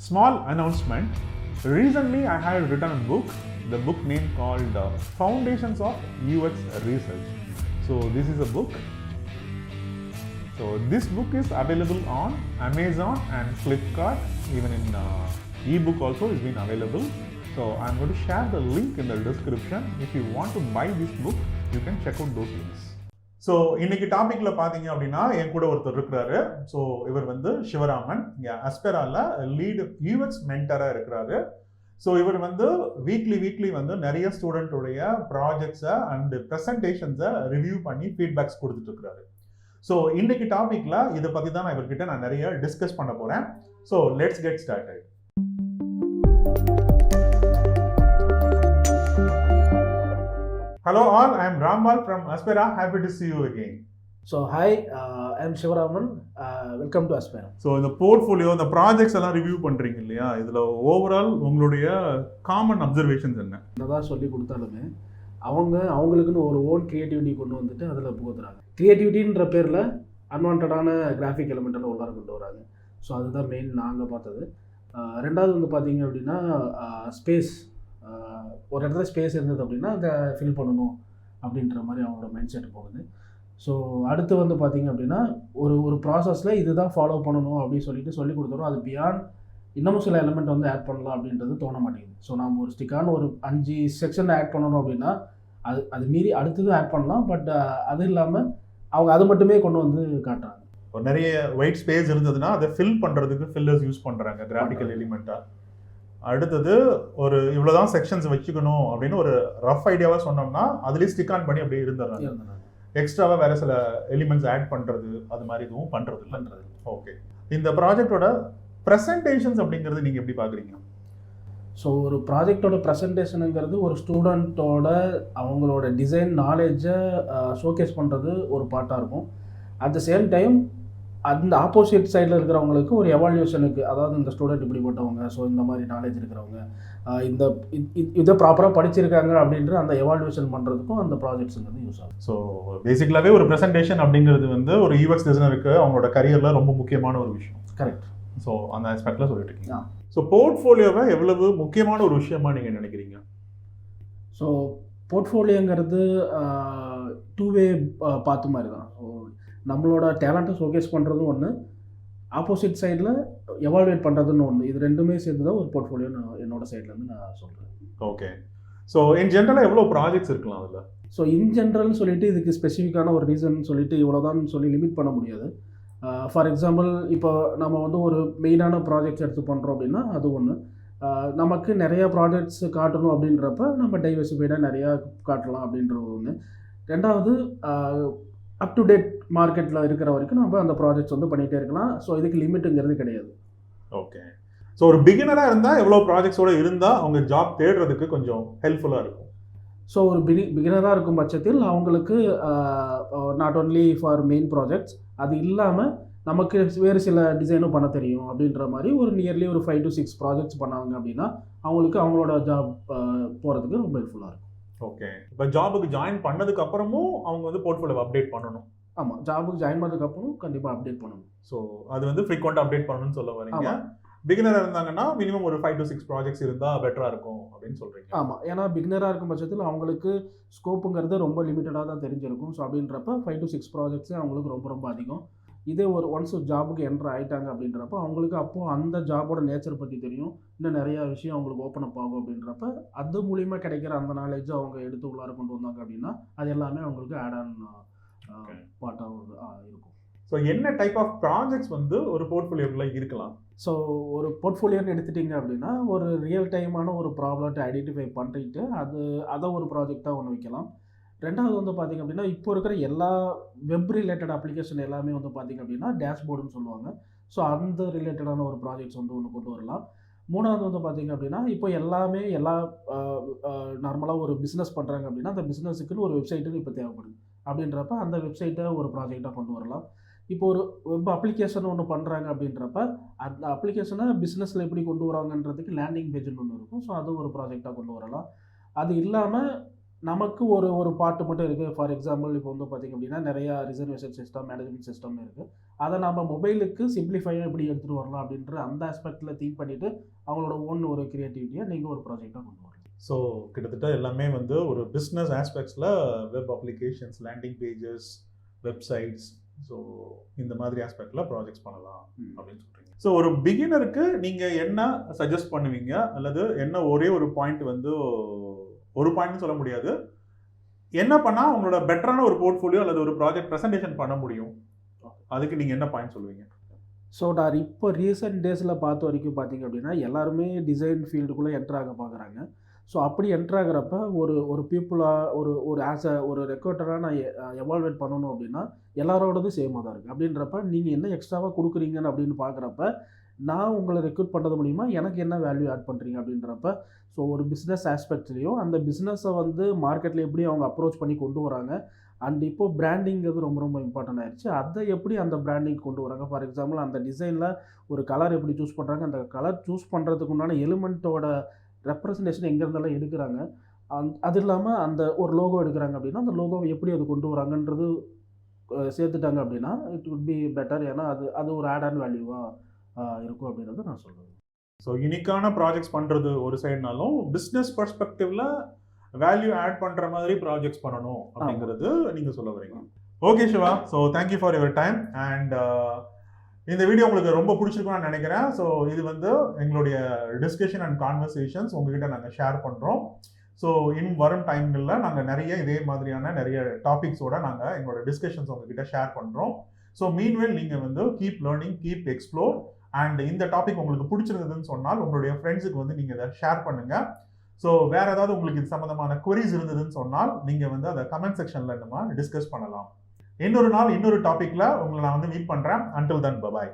Small announcement. Recently, I had written a book, the book name called Foundations of UX Research. So, this is a book. So, this book is available on Amazon and Flipkart, even in ebook also is been available. So, I am going to share the link in the description. If you want to buy this book, you can check out those links. So இன்னைக்கு டாபிக்ல பார்த்தீங்க அப்படின்னா என் கூட ஒருத்தர் இருக்கிறாரு. So இவர் வந்து சிவராமன், இங்கே அஸ்பெரால லீடு யூஎக்ஸ் மென்டராக இருக்கிறாரு. ஸோ இவர் வந்து வீக்லி வந்து நிறைய ஸ்டூடெண்ட்டுடைய ப்ராஜெக்ட்ஸை அண்ட் ப்ரெசன்டேஷன்ஸை ரிவ்யூ பண்ணி ஃபீட்பேக்ஸ் கொடுத்துட்டு இருக்கிறாரு. ஸோ இன்னைக்கு டாபிக்ல இதை பற்றி தான் இவர்கிட்ட நான் நிறைய டிஸ்கஸ் பண்ண போகிறேன். So let's get started. Hello all, I am Ramal from Aspera. Happy to see you again. So hi, I am Shivaraman. Welcome to Aspera. So இந்த போர்ட்ஃபோலியோ, இந்த ப்ராஜெக்ட்ஸ் எல்லாம் ரிவ்யூ பண்றீங்க இல்லையா, இதுல ஓவரால் உங்களுடைய காமன் அப்சர்வேஷன்ஸ் என்ன? என்னதான் சொல்லி கொடுத்தாலுமே அவங்களுக்குன்னு ஒரு ஓன் கிரியேட்டிவிட்டி கொண்டு வந்துட்டு அதில் புகுத்துறாங்க. கிரியேட்டிவிட்டின்ற பேரில் அன்வான்டான கிராஃபிக் எலிமெண்ட் எல்லாம் உள்ளார கொண்டு வராங்க. ஸோ அதுதான் மெயின் நாங்கள் பார்த்தது. ரெண்டாவது வந்து பார்த்தீங்க அப்படின்னா ஸ்பேஸ், ஒரு இடத்துல ஸ்பேஸ் இருந்தது அப்படின்னா அதை ஃபில் பண்ணணும் அப்படின்ற மாதிரி அவங்களோட மைண்ட் செட் போகுது. ஸோ அடுத்து வந்து பார்த்திங்க அப்படின்னா ஒரு ப்ராசஸில் இதுதான் ஃபாலோ பண்ணணும் அப்படின்னு சொல்லி கொடுத்துரும். அது பியாண்ட் இன்னமும் சில எலிமெண்ட் வந்து ஆட் பண்ணலாம் அப்படின்றது தோண மாட்டேங்குது. ஸோ நம்ம ஒரு ஸ்டிக்கான ஒரு 5 செக்ஷன் ஆட் பண்ணணும் அப்படின்னா அது மீறி அடுத்ததும் ஆட் பண்ணலாம். பட் அது இல்லாமல் அவங்க அது மட்டுமே கொண்டு வந்து காட்டுறாங்க. நிறைய ஒயிட் ஸ்பேஸ் இருந்ததுன்னா அதை ஃபில் பண்ணுறதுக்கு ஃபில்லர்ஸ் யூஸ் பண்ணுறாங்க கிராஃபிக்கல் எலிமெண்ட்டாக. அடுத்தது ஒரு இவ்வளோதான் செக்ஷன்ஸ் வச்சுக்கணும் அப்படின்னு ஒரு ரஃப் ஐடியாவாக சொன்னோம்னா அதுலேயே ஸ்டிக் ஆன் பண்ணி அப்படியே இருந்துடுறாங்க. எக்ஸ்ட்ராவாக வேறு சில எலிமெண்ட்ஸ் ஆட் பண்ணுறது அது மாதிரி இதுவும் பண்ணுறது. ஓகே, இந்த ப்ராஜெக்டோட ப்ரெசன்டேஷன்ஸ் அப்படிங்கிறது நீங்கள் எப்படி பார்க்குறீங்க? ஸோ ஒரு ப்ராஜெக்டோட ப்ரெசன்டேஷனுங்கிறது ஒரு ஸ்டூடெண்ட்டோட அவங்களோட டிசைன் நாலேஜை ஷோகேஸ் பண்ணுறது ஒரு பார்ட்டாக இருக்கும். அட் த சேம் டைம் அந்த ஆப்போசிட் சைடில் இருக்கிறவங்களுக்கு ஒரு எவால்யூஷனுக்கு, அதாவது இந்த ஸ்டூடெண்ட் இப்படிப்பட்டவங்க, ஸோ இந்த மாதிரி நாலேஜ் இருக்கிறவங்க இதை ப்ராப்பராக படிச்சிருக்காங்க அப்படின்ற அந்த எவால்யூஷன் பண்ணுறதுக்கும் அந்த ப்ராஜெக்ட்ஸுங்கிறது யூஸ் ஆகும். ஸோ பேசிக்கலாகவே ஒரு ப்ரெசன்டேஷன் அப்படிங்கிறது வந்து ஒரு யூஎக்ஸ் டிசைனருக்கு அவங்களோட கரியரில் ரொம்ப முக்கியமான ஒரு விஷயம். கரெக்ட். ஸோ அந்த ஆஸ்பெக்டில் சொல்லிட்டு இருக்கீங்க. ஸோ போர்ட்ஃபோலியோவை எவ்வளவு முக்கியமான ஒரு விஷயமா நீங்கள் நினைக்கிறீங்க? ஸோ போர்ட்ஃபோலியோங்கிறது 2-வே பார்த்து மாதிரி தான். ஸோ நம்மளோட டேலண்ட்டை ஷோகேஸ் பண்ணுறதும் ஒன்று, ஆப்போசிட் சைடில் எவால்வேட் பண்ணுறதுன்னு ஒன்று. இது ரெண்டுமே சேர்ந்து தான் ஒரு போர்ட்ஃபோலியோ என்னோட சைட்லேருந்து நான் சொல்கிறேன். ஓகே. ஸோ இன் ஜென்ரலாக எவ்வளோ ப்ராஜெக்ட்ஸ் இருக்கலாம் அதில்? ஸோ இன் ஜென்ரல்னு சொல்லிட்டு இதுக்கு ஸ்பெசிஃபிக்கான ஒரு ரீசன் சொல்லிட்டு இவ்வளோதான் சொல்லி லிமிட் பண்ண முடியாது. ஃபார் எக்ஸாம்பிள் இப்போ நம்ம வந்து ஒரு மெயினான ப்ராஜெக்ட்ஸ் எடுத்து பண்ணுறோம் அப்படின்னா அது ஒன்று. நமக்கு நிறையா ப்ராஜெக்ட்ஸ் காட்டணும் அப்படின்றப்ப நம்ம டைவர்சிஃபைடாக நிறையா காட்டலாம் அப்படின்றது ஒன்று. ரெண்டாவது அப் டு டேட் மார்க்கெட்டில் இருக்கிற வரைக்கும் நம்ம அந்த ப்ராஜெக்ட்ஸ் வந்து பண்ணிகிட்டே இருக்கலாம். ஸோ இதுக்கு லிமிட்டுங்கிறது கிடையாது. ஓகே. ஸோ ஒரு பிகினராக இருந்தால் எவ்வளோ ப்ராஜெக்ட்ஸோடு இருந்தால் அவங்க ஜாப் தேடுறதுக்கு கொஞ்சம் ஹெல்ப்ஃபுல்லாக இருக்கும்? ஸோ ஒரு பிகினராக இருக்கும் பட்சத்தில் அவங்களுக்கு not only for main projects, அது இல்லாமல் நமக்கு வேறு சில டிசைனும் பண்ண தெரியும் அப்படின்ற மாதிரி ஒரு நியர்லி ஒரு 5 to 6 ப்ராஜெக்ட்ஸ் பண்ணாங்க அப்படின்னா அவங்களுக்கு அவங்களோட ஜாப் போகிறதுக்கு ரொம்ப ஹெல்ப்ஃபுல்லாக இருக்கும். ஓகே. இப்போ ஜாபுக்கு ஜாயின் பண்ணதுக்கு அப்புறமும் அவங்க வந்து போர்ட்ஃபோலியோ அப்டேட் பண்ணணும். ஆமாம், ஜாபுக்கு ஜாயின் பண்ணதுக்கப்புறம் கண்டிப்பாக அப்டேட் பண்ணணும். ஸோ அது வந்து ஃப்ரீக்வெண்ட்டாக அப்டேட் பண்ணணும்னு சொல்ல வரீங்க. பிகினராக இருந்தாங்கன்னா மினிமம் ஒரு 5 to 6 ப்ராஜெக்ட்ஸ் இருந்தால் பெட்டராக இருக்கும் அப்படின்னு சொல்கிறீங்க. ஆமாம், ஏன்னா பிகினராக இருக்கும் பட்சத்தில் அவங்களுக்கு ஸ்கோப்புங்கிறது ரொம்ப லிமிட்டடாக தான் தெரிஞ்சிருக்கும். ஸோ அப்படின்றப்ப 5 to 6 ப்ராஜெக்ட்ஸே அவங்களுக்கு ரொம்ப அதிகம். இதே ஒரு ஒன்ஸ் ஜாபுக்கு என்ட்ரு ஆகிட்டாங்க அப்படின்றப்ப அவங்களுக்கு அப்போது அந்த ஜாபோட நேச்சர் பற்றி தெரியும், இன்னும் நிறையா விஷயம் அவங்களுக்கு ஓப்பன் அப் ஆகும். அப்படின்றப்ப அது மூலிமா கிடைக்கிற அந்த நாலேஜ் அவங்க எடுத்து உள்ளார கொண்டு வந்தாங்க அப்படின்னா அது எல்லாமே அவங்களுக்கு ஆட் ஆன் பார்ட்டாக இருக்கும். ஸோ என்ன டைப் ஆஃப் ப்ராஜெக்ட்ஸ் வந்து ஒரு போர்ட்ஃபோலியோக்குள்ள இருக்கலாம்? ஸோ ஒரு போர்ட்ஃபோலியோன்னு எடுத்துட்டிங்க அப்படின்னா ஒரு ரியல் டைமான ஒரு ப்ராப்ளத்தை ஐடென்டிஃபை பண்ணிட்டு அதை ஒரு ப்ராஜெக்டாக ஒன்று வைக்கலாம். ரெண்டாவது வந்து பார்த்திங்க அப்படின்னா இப்போ இருக்கிற எல்லா வெப் ரிலேட்டட் அப்ளிகேஷன் எல்லாமே வந்து பார்த்திங்க அப்படின்னா டேஷ்போர்டுன்னு சொல்லுவாங்க. ஸோ அந்த ரிலேட்டடான ஒரு ப்ராஜெக்ட்ஸ் வந்து ஒன்று கொண்டு வரலாம். மூணாவது வந்து பார்த்திங்க அப்படின்னா இப்போ எல்லா நார்மலாக ஒரு பிஸ்னஸ் பண்ணுறாங்க அப்படின்னா அந்த பிஸ்னஸுக்குன்னு ஒரு வெப்சைட்டுன்னு இப்போ தேவைப்படுது. அப்படின்றப்ப அந்த வெப்சைட்டை ஒரு ப்ராஜெக்டாக கொண்டு வரலாம். இப்போ ஒரு வெப் அப்ளிகேஷன் ஒன்று பண்ணுறாங்க அப்படின்றப்ப அந்த அப்ளிகேஷனை பிஸ்னஸில் எப்படி கொண்டு வராங்கன்றதுக்கு லேண்டிங் பேஜ்னு ஒன்று இருக்கும். ஸோ அது ஒரு ப்ராஜெக்டாக கொண்டு வரலாம். அது இல்லாமல் நமக்கு ஒரு ஒரு பார்ட் மட்டும் இருக்குது. ஃபார் எக்ஸாம்பிள் இப்போ வந்து பார்த்திங்க அப்படின்னா நிறையா ரிசர்வேஷன் சிஸ்டம், மேனேஜ்மெண்ட் சிஸ்டம்னு இருக்குது. அதை நம்ம மொபைலுக்கு சிம்பிளிஃபையாக எப்படி எடுத்துகிட்டு வரலாம் அப்படின்ற அந்த ஆஸ்பெக்டில் திங்க் பண்ணிவிட்டு அவங்களோட ஓன் ஒரு க்ரியேட்டிவிட்டியை நீங்கள் ஒரு ப்ராஜெக்டாக கொண்டு வரலாம். ஸோ கிட்டத்தட்ட எல்லாமே வந்து ஒரு பிஸ்னஸ் ஆஸ்பெக்ட்ஸில் web applications, landing pages, websites, so இந்த மாதிரி ஆஸ்பெக்டில் ப்ராஜெக்ட்ஸ் பண்ணலாம் அப்படின்னு சொல்கிறீங்க. ஸோ ஒரு பிகினருக்கு நீங்கள் என்ன சஜஸ்ட் பண்ணுவீங்க, அல்லது என்ன ஒரே ஒரு பாயிண்ட் வந்து, ஒரு பாயிண்ட்னு சொல்ல முடியாது, என்ன பண்ணால் உங்களோட பெட்டரான ஒரு போர்ட்ஃபோலியோ அல்லது ஒரு ப்ராஜெக்ட் ப்ரெசன்டேஷன் பண்ண முடியும், அதுக்கு நீங்கள் என்ன பாயிண்ட் சொல்லுவீங்க? ஸோ நான் இப்போ ரீசெண்ட் டேஸில் பார்த்த வரைக்கும் பார்த்திங்க அப்படின்னா எல்லாருமே டிசைன் ஃபீல்டுக்குள்ளே என்ட்ரு ஆக பார்க்குறாங்க. ஸோ அப்படி என்ட்ரு ஆகிறப்ப ஒரு பீப்புளாக ஒரு ஆஸ் ஒரு ரெக்ரூட்டராக நான் எவால்வேட் பண்ணணும் அப்படின்னா எல்லாரோடது சேமாக தான் இருக்குது. அப்படின்றப்ப நீங்கள் என்ன எக்ஸ்ட்ராவாக கொடுக்குறீங்கன்னு அப்படின்னு பார்க்குறப்ப நான் உங்களை ரெக்ரூட் பண்ணுறது மூலிமா எனக்கு என்ன வேல்யூ ஆட் பண்ணுறீங்க அப்படின்றப்ப, ஸோ ஒரு பிஸ்னஸ் ஆஸ்பெக்ட்லேயும் அந்த பிஸ்னஸை வந்து மார்க்கெட்டில் எப்படி அவங்க அப்ரோச் பண்ணி கொண்டு வராங்க, அண்ட் இப்போது பிராண்டிங்கிறது ரொம்ப ரொம்ப இம்பார்ட்டன்ட் ஆயிடுச்சு. அதை எப்படி அந்த பிராண்டிங் கொண்டு வராங்க, ஃபார் எக்ஸாம்பிள் அந்த டிசைனில் ஒரு கலர் எப்படி சூஸ் பண்ணுறாங்க, அந்த கலர் சூஸ் பண்ணுறதுக்கு உண்டான எலிமெண்ட்டோட ரெப்ரசன்டேஷன் எங்கேருந்தெல்லாம் எடுக்கிறாங்க, அது இல்லாமல் அந்த ஒரு லோகோ எடுக்கிறாங்க அப்படின்னா அந்த லோகோவை எப்படி அது கொண்டு வராங்கன்றது சேர்த்துட்டாங்க அப்படின்னா இட் வுட் பி பெட்டர். ஏன்னா அது ஒரு ஆட் ஆன் வேல்யூவாக இருக்கும் அப்படின்றத நான் சொல்லுவேன். ஸோ யூனிக்கான ப்ராஜெக்ட்ஸ் பண்ணுறது ஒரு சைடுனாலும் பிஸ்னஸ் பர்ஸ்பெக்டிவ்ல வேல்யூ ஆட் பண்ணுற மாதிரி ப்ராஜெக்ட்ஸ் பண்ணணும் அப்படிங்கிறது நீங்கள் சொல்ல வரீங்க. Okay Shiva, so thank you for your time. And இந்த வீடியோ உங்களுக்கு ரொம்ப பிடிச்சிருக்கும்னு நினைக்கிறேன். ஸோ இது வந்து எங்களுடைய டிஸ்கஷன் அண்ட் கான்வர்சேஷன்ஸ் உங்ககிட்ட நாங்கள் ஷேர் பண்ணுறோம். ஸோ இன்னும் வரும் டைம்களில் நாங்கள் நிறைய இதே மாதிரியான நிறைய டாபிக்ஸோட நாங்கள் எங்களோட டிஸ்கஷன்ஸ் உங்ககிட்ட ஷேர் பண்ணுறோம். ஸோ மீன்வேல் நீங்கள் வந்து keep learning, keep explore. And இந்த டாபிக் உங்களுக்கு பிடிச்சிருந்ததுன்னு சொன்னால் உங்களுடைய ஃப்ரெண்ட்ஸுக்கு வந்து நீங்கள் இதை ஷேர் பண்ணுங்கள். ஸோ வேறு ஏதாவது உங்களுக்கு இது சம்மந்தமான குவரிஸ் இருந்ததுன்னு சொன்னால் நீங்கள் வந்து அதை கமெண்ட் செக்ஷனில் நம்ம டிஸ்கஸ் பண்ணலாம். இன்னொரு நாள் இன்னொரு டாப்பிக்கில் உங்களை நான் வந்து மீட் பண்ணுறேன். Until then by.